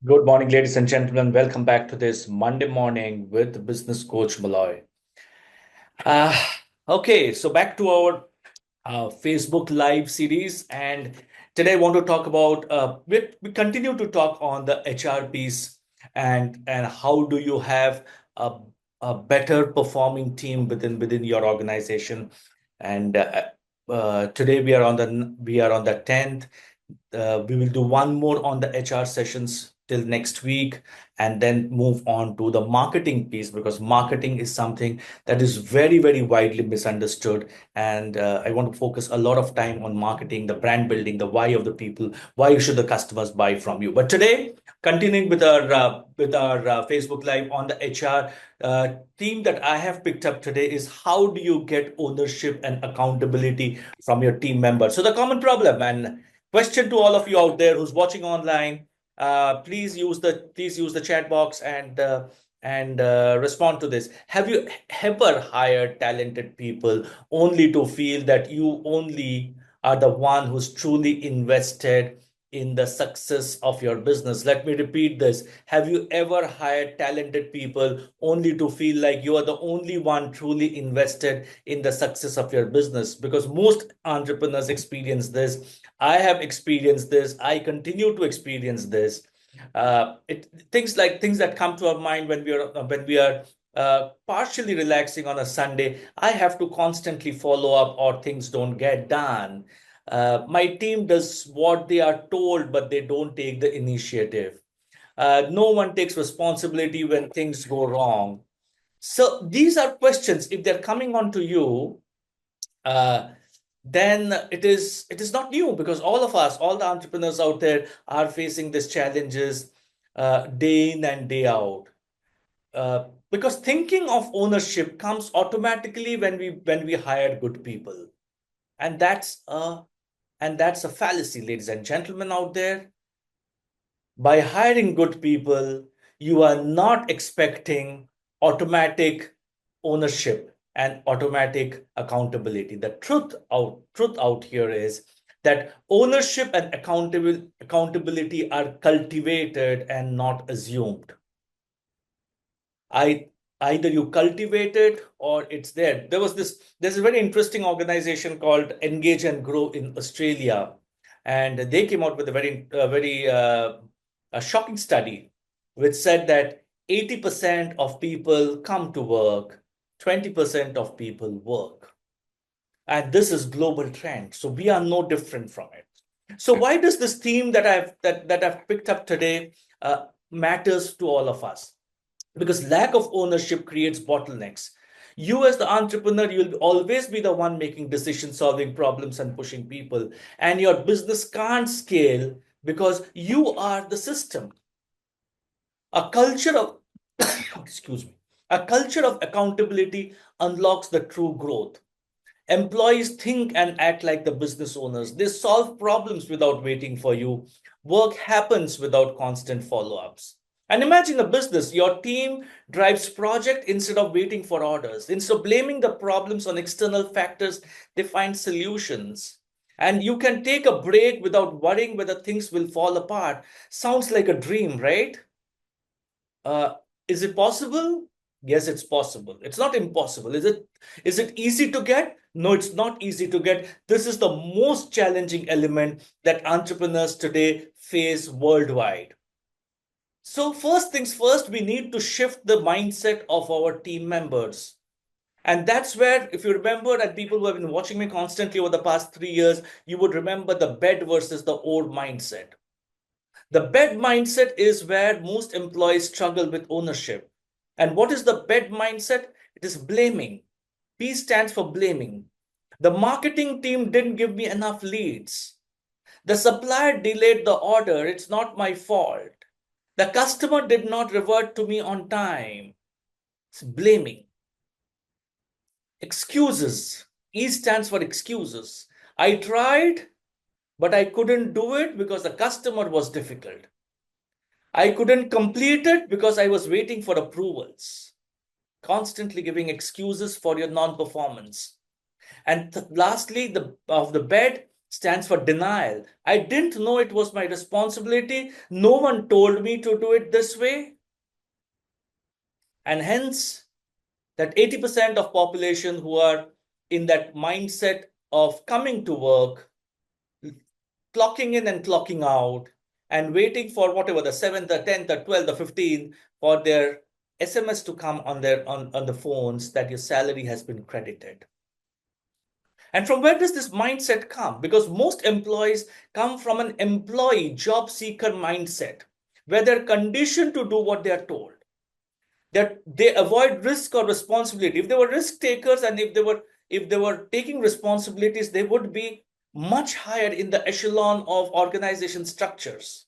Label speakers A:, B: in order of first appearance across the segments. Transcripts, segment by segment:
A: Good morning, ladies and gentlemen. Welcome back to this Monday morning with business coach Malloy. Uh, okay, so back to our Facebook Live series, and today I want to talk about. We continue to talk on the HR piece and how do you have a better performing team within your organization. And today we are on the 10th. We will do one more on the HR sessions till next week and then move on to the marketing piece because marketing is something that is very, very widely misunderstood. And I want to focus a lot of time on marketing, the brand building, the why of the people, why should the customers buy from you. But today, continuing with our Facebook Live on the HR theme that I have picked up today is how do you get ownership and accountability from your team members? So the common problem and question to all of you out there who's watching online, please use the chat box and respond to this. Have you ever hired talented people only to feel that you only are the one who's truly invested in the success of your business? Let me repeat this. Have you ever hired talented people only to feel like you are the only one truly invested in the success of your business? Because most entrepreneurs experience this. I have experienced this. I continue to experience this. Things that come to our mind when we are partially relaxing on a Sunday. I have to constantly follow up, or things don't get done. My team does what they are told, but they don't take the initiative. No one takes responsibility when things go wrong. So these are questions. If they're coming on to you, uh, then it is not new because all of us, all the entrepreneurs out there, are facing these challenges day in and day out. Because thinking of ownership comes automatically when we hire good people, and that's a fallacy, ladies and gentlemen out there. By hiring good people, you are not expecting automatic ownership and automatic accountability. The truth out here is that ownership and accountability are cultivated and not assumed. I Either you cultivate it or it's there. There's a very interesting organization called Engage and Grow in Australia, and they came out with a very a shocking study which said that 80% of people come to work, 20% of people work. And this is global trend. So we are no different from it. So why does this theme that I've picked up today matters to all of us? Because lack of ownership creates bottlenecks. You as the entrepreneur, you'll always be the one making decisions, solving problems, and pushing people, and your business can't scale because you are the system. A culture of excuse me, a culture of accountability unlocks the true growth. Employees think and act like the business owners. They solve problems without waiting for you. Work happens without constant follow-ups. And imagine a business. Your team drives project instead of waiting for orders. Instead of blaming the problems on external factors, they find solutions. And you can take a break without worrying whether things will fall apart. Sounds like a dream, right? Uh, is it possible? Yes, it's possible. It's not impossible. Is it easy to get? No, it's not easy to get. This is the most challenging element that entrepreneurs today face worldwide. So first things first, we need to shift the mindset of our team members. And that's where, if you remember, and people who have been watching me constantly over the past 3 years, you would remember the bed versus the old mindset. The bed mindset is where most employees struggle with ownership. And what is the bed mindset? It is blaming. B stands for blaming. The marketing team didn't give me enough leads. The supplier delayed the order. It's not my fault. The customer did not revert to me on time. It's blaming. Excuses. E stands for excuses. I tried, but I couldn't do it because the customer was difficult. I couldn't complete it because I was waiting for approvals. Constantly giving excuses for your non-performance. And lastly, the bed stands for denial. I didn't know it was my responsibility. No one told me to do it this way. And hence, that 80% of population who are in that mindset of coming to work, clocking in and clocking out, and waiting for whatever the 7th, the 10th, the 12th, the 15th for their SMS to come on on the phones that your salary has been credited. And from where does this mindset come? Because most employees come from an employee job seeker mindset where they're conditioned to do what they are told. That they avoid risk or responsibility. If they were risk takers and if they were taking responsibilities, they would be much higher in the echelon of organization structures.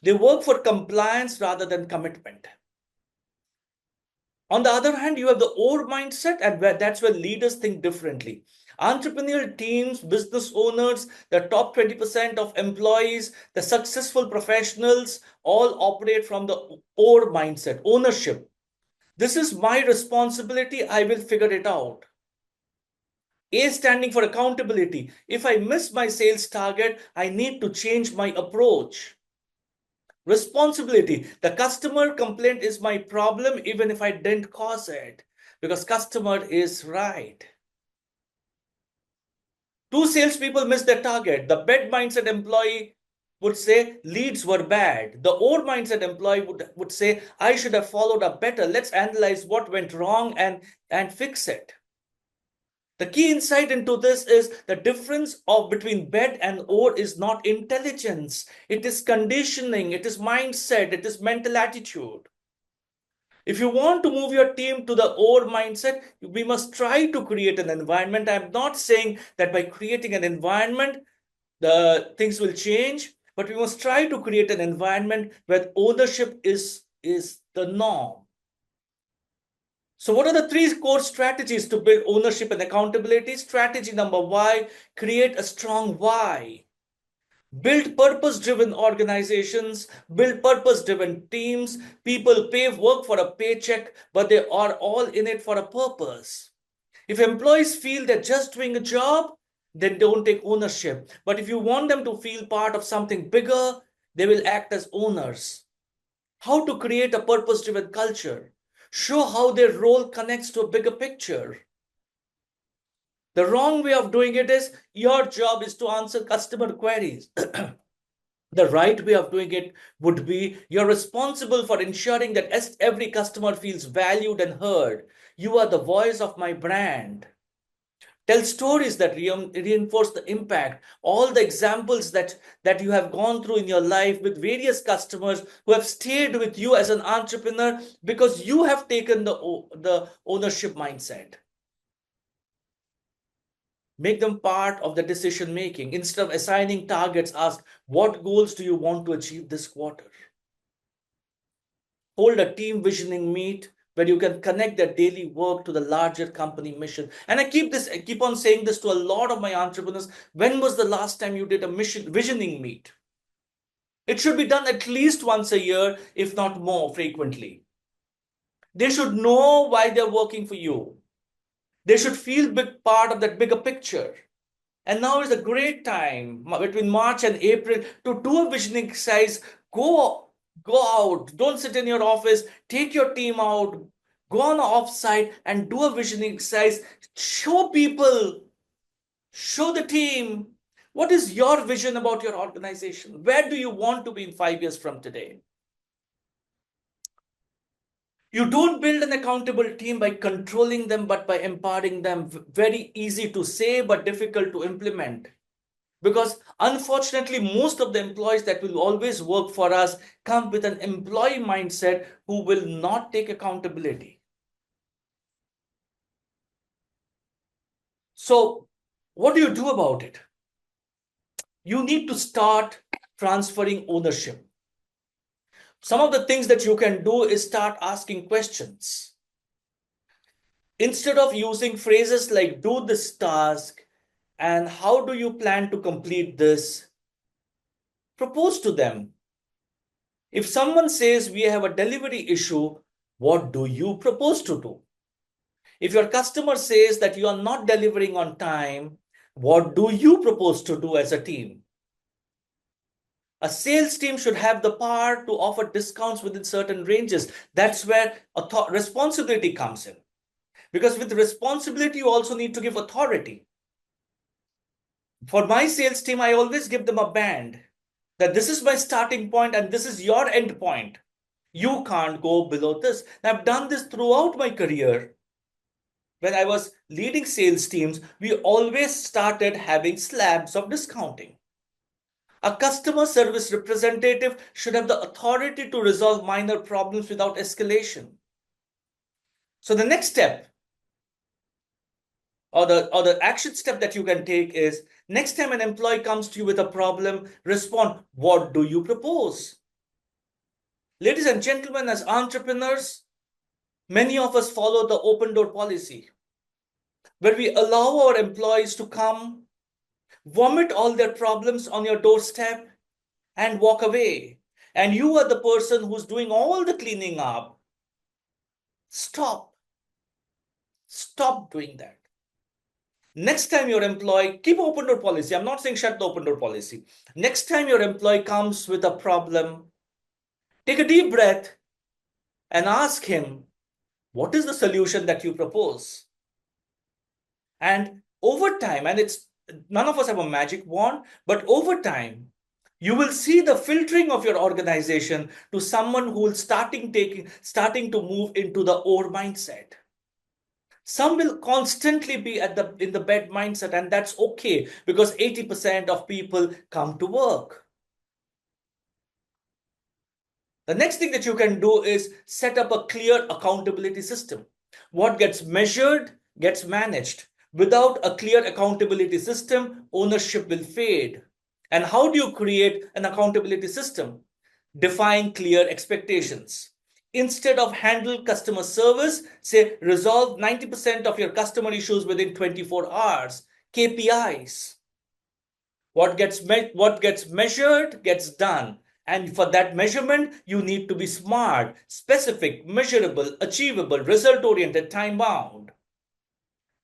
A: They work for compliance rather than commitment. On the other hand, you have the or mindset, and that's where leaders think differently. Entrepreneurial teams, business owners, the top 20% of employees, the successful professionals all operate from the or mindset, ownership. This is my responsibility. I will figure it out. A standing for accountability. If I miss my sales target, I need to change my approach. Responsibility. The customer complaint is my problem even if I didn't cause it, because customer is right. Two salespeople missed their target. The bad mindset employee would say leads were bad. The old mindset employee would say I should have followed up better. Let's analyze what went wrong and fix it. The key insight into this is the difference between bed and or is not intelligence. It is conditioning, it is mindset, it is mental attitude. If you want to move your team to the or mindset, we must try to create an environment. I'm not saying that by creating an environment, the things will change, but we must try to create an environment where ownership is the norm. So what are the three core strategies to build ownership and accountability? Strategy number one, create a strong why. Build purpose-driven organizations, build purpose-driven teams. People work for a paycheck, but they are all in it for a purpose. If employees feel they're just doing a job, then don't take ownership. But if you want them to feel part of something bigger, they will act as owners. How to create a purpose-driven culture? Show how their role connects to a bigger picture. The wrong way of doing it is your job is to answer customer queries. The right way of doing it would be you're responsible for ensuring that every customer feels valued and heard. You are the voice of my brand. Tell stories that reinforce the impact. All the examples that you have gone through in your life with various customers who have stayed with you as an entrepreneur because you have taken the ownership mindset. Make them part of the decision making. Instead of assigning targets, ask, what goals do you want to achieve this quarter? Hold a team visioning meet where you can connect their daily work to the larger company mission. And I keep on saying this to a lot of my entrepreneurs. When was the last time you did a visioning meet? It should be done at least once a year, if not more frequently. They should know why they're working for you. They should feel big part of that bigger picture. And now is a great time between March and April to do a visioning exercise. Go out. Don't sit in your office. Take your team out. Go on offsite and do a visioning exercise. Show people, show the team, what is your vision about your organization? Where do you want to be in 5 years from today? You don't build an accountable team by controlling them, but by empowering them. Very easy to say, but difficult to implement. Because unfortunately, most of the employees that will always work for us come with an employee mindset who will not take accountability. So what do you do about it? You need to start transferring ownership. Some of the things that you can do is start asking questions. Instead of using phrases like do this task and how do you plan to complete this, propose to them. If someone says we have a delivery issue, what do you propose to do? If your customer says that you are not delivering on time, What do you propose to do as a team? A sales team should have the power to offer discounts within certain ranges. That's where responsibility comes in. Because with responsibility, you also need to give authority. For my sales team, I always give them a band that this is my starting point and this is your end point. You can't go below this. I've done this throughout my career. When I was leading sales teams, we always started having slabs of discounting. A customer service representative should have the authority to resolve minor problems without escalation. So the next step or the action step that you can take is next time an employee comes to you with a problem, respond, what do you propose? Ladies and gentlemen, as entrepreneurs, many of us follow the open door policy where we allow our employees to come, vomit all their problems on your doorstep, and walk away. And you are the person who's doing all the cleaning up. Stop. Stop doing that. Next time your employee, keep open door policy. I'm not saying shut the open door policy. Next time your employee comes with a problem, take a deep breath and ask him, what is the solution that you propose? And over time, and it's none of us have a magic wand, but over time, you will see the filtering of your organization to someone who will starting to move into the or mindset. Some will constantly be in the bed mindset, and that's okay because 80% of people come to work. The next thing that you can do is set up a clear accountability system. What gets measured gets managed. Without a clear accountability system, ownership will fade. And how do you create an accountability system? Define clear expectations. Instead of handle customer service, say resolve 90% of your customer issues within 24 hours. KPIs. What gets measured gets done. And for that measurement, you need to be smart, specific, measurable, achievable, result-oriented, time-bound.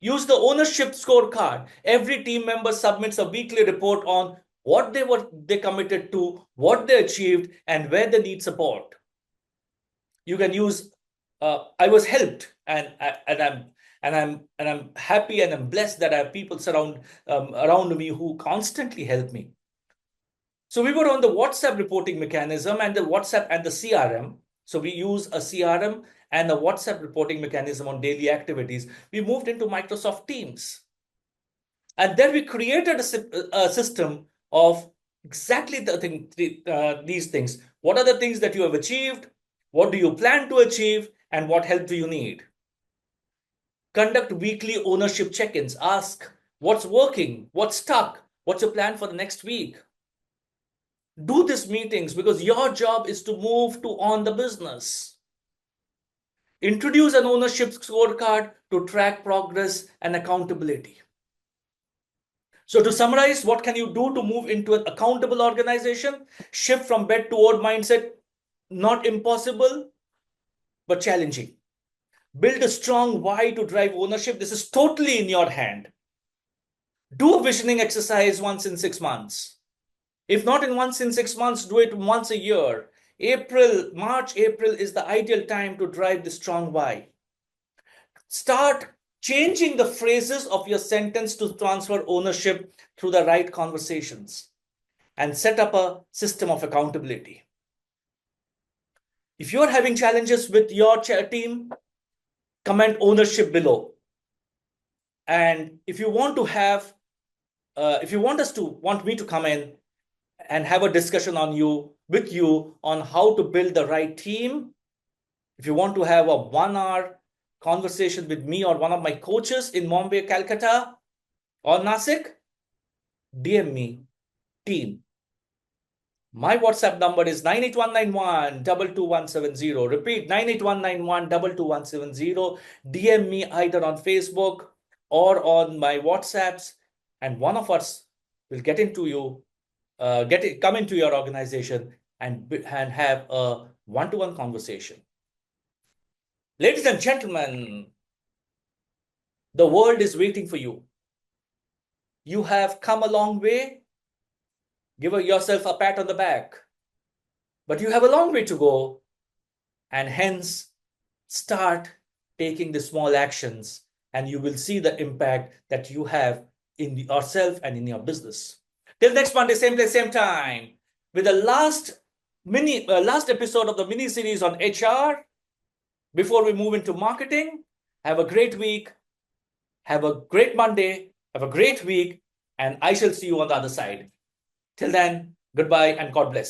A: Use the ownership scorecard. Every team member submits a weekly report on what they committed to, what they achieved, and where they need support. You can use. I was helped, and I'm happy and I'm blessed that I have people around me who constantly help me. So we were on the WhatsApp reporting mechanism and the WhatsApp and the CRM. So we use a CRM and a WhatsApp reporting mechanism on daily activities. We moved into Microsoft Teams. And then we created a system of exactly these things. What are the things that you have achieved? What do you plan to achieve? And what help do you need? Conduct weekly ownership check-ins. Ask what's working, what's stuck, what's your plan for the next week? Do these meetings because your job is to move to on the business. Introduce an ownership scorecard to track progress and accountability. So to summarize, what can you do to move into an accountable organization? Shift from bed to old mindset, not impossible, but challenging. Build a strong why to drive ownership. This is totally in your hand. Do a visioning exercise once in 6 months. If not once in 6 months, do it once a year. March, April is the ideal time to drive the strong why. Start changing the phrases of your sentence to transfer ownership through the right conversations and set up a system of accountability. If you're having challenges with your team, comment ownership below. And if you want me to come in and have a discussion with you on how to build the right team, if you want to have a 1 hour conversation with me or one of my coaches in Mumbai, Calcutta, or Nasik, DM me, team. My WhatsApp number is 98191 22170. Repeat, 98191 22170. DM me either on Facebook or on my WhatsApps, and one of us will come into your organization and have a one-to-one conversation. Ladies and gentlemen, the world is waiting for you. You have come a long way. Give yourself a pat on the back. But you have a long way to go, and hence start taking the small actions, and you will see the impact that you have in yourself and in your business. Till next Monday, same place, same time, with the last episode of the mini series on HR. Before we move into marketing, have a great week. Have a great Monday. Have a great week. And I shall see you on the other side. Till then, goodbye and God bless.